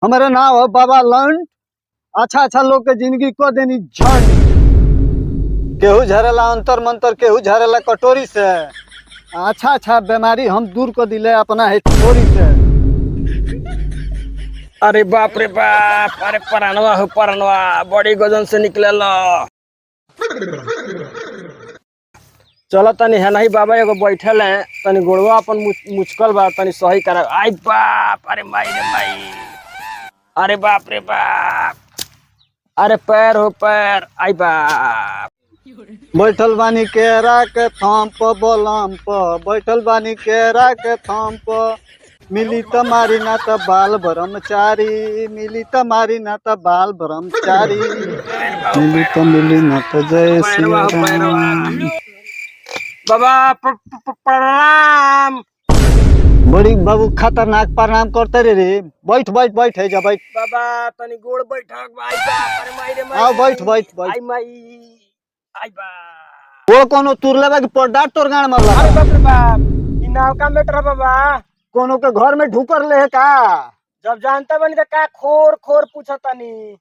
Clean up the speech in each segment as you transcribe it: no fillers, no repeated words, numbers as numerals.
हमारा नाम है बाबा लंड। अच्छा अच्छा लोग के जिंदगी को देनी झंड। केहू झरेला अंतर मंतर, केहू झरेला कटोरी से। अच्छा अच्छा बीमारी हम दूर को दिले अपना है छोरी से। अरे बाप रे बाप, अरे परानवा हो परानवा, बड़ी गजन से निकलेला। चलो तनी है नहीं बाबा, एगो बैठल है, तनी गोड़वा अपन मुचकल बा, तनी सही करा। आई बाप, अरे माई रे माई, अरे बाप रे बाप, अरे पैर हो पैर, आई बाप। बैठल बानी केरा के थम प बोलम प, बैठल बानी केरा के थम प। मिली तमारी ना त बाल ब्रह्मचारी, मिली तमारी ना त बाल ब्रह्मचारी, मिली ना त जय श्री राम। बाबा प्रणाम। बड़ी बाबू खतरनाक प्रणाम करते रे। बैठ बैठ बैठ है जा बैठ। बाबा तनी गोड़ बैठक, आई बाप, अरे माई रे माई। आओ बैठ बैठ बैठ। आई माई, आई बाप। वो कोनो तुरले बा कि पड़दार तोर गाड़ मारला। अरे बाप रे बाप, ई नाव का मेटर बाबा। कोनो के घर में ढुकर ले है का? जब जानता बनी तो का खोर खोर पूछतानी।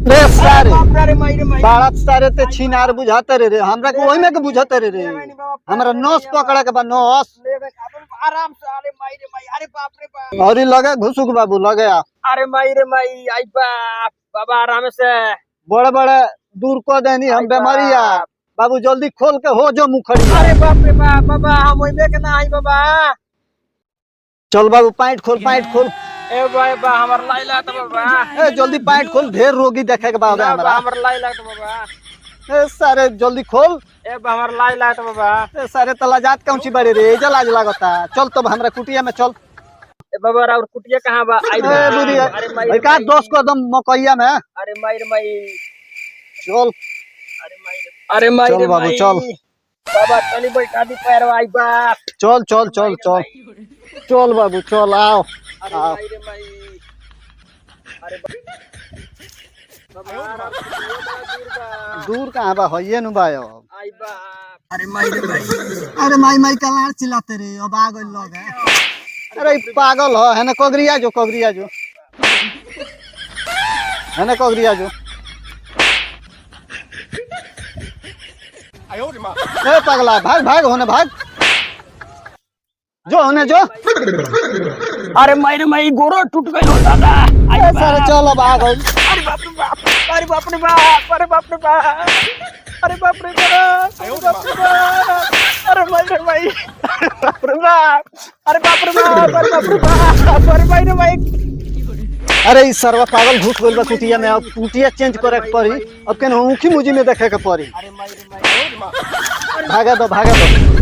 रे सारे अरे माई रे माई, बारात सारे ते छीनार बुझाते रे। हमरा को ओही में के बुझाते रे। हमरा नस पकड़ा के बा नस। आराम से, अरे माई रे माई, अरे बाप रे बाप। और लगे घुसुक बाबू लगे आ। अरे माई रे माई, आई बाप। बाबा आराम से। बड़े बड़े दूर को देनी हम बीमारिया। बाबू जल्दी खोल के हो जो मुखड़ी। अरे बाप रे बाप, बाबा हम ओइमे के ना आई बाबा। चल बाबू पैंट खोल पैंट खोल। ए भाई बा हमर लाइला त बाबा। ए जल्दी पैंट खोल, ढेर रोगी देखे के बाबा हमरा। हमर लाइला त बाबा। ए सारे जल्दी खोल। ए बा हमर लाइला त बाबा। ए सारे तला जात कौंची बड़े रे, एजा लाज लागता। चल तब हमरा कुटिया में चल। ए बाबा और कुटिया कहां बा? आई ए बुढ़िया भाई का दोस्त को दम मकैया में। अरे माई रे माई, चल। अरे माई रे, अरे माई रे बाबू, माई। चल। बाबा तनी बैठा दी पैर, आई बाप। चल चल चल चल चल बाबू चल आओ। अरे आओ। माई रे माई, अरे बाबा दूर कहाँ बा हइये नु बा अब। आई बाप, अरे माई रे माई। अरे माई माई कलार चिल्लाते रे, अब आ गइल लोग है। अरे ई पागल हो है ना, कोगरिया जो कोगरिया जो है ना, कोगरिया जो। ए पगला भाग भाग होने भाग जो होने जो। अरे माई रे माई, गोरो टूट गई हो दादा। आई ए सारे चल अब आ गइल। अरे बाप रे बाप, अरे बाप रे बाप, अरे बाप रे बाप, अरे बाप रे बाप, अरे बाप रे बाप, अरे माई रे माई, अरे बाप रे बाप, अरे बाप रे बाप, अरे बाप रे बाप, अरे माई रे माई। अरे ई सरवा पागल घुस गइल बा कुटिया में। अब कुटिया चेंज करे के पड़ी। अब केन ऊखी मुजी में देखे के पड़ी। अरे माई रे माई, भागा दो भागा दो।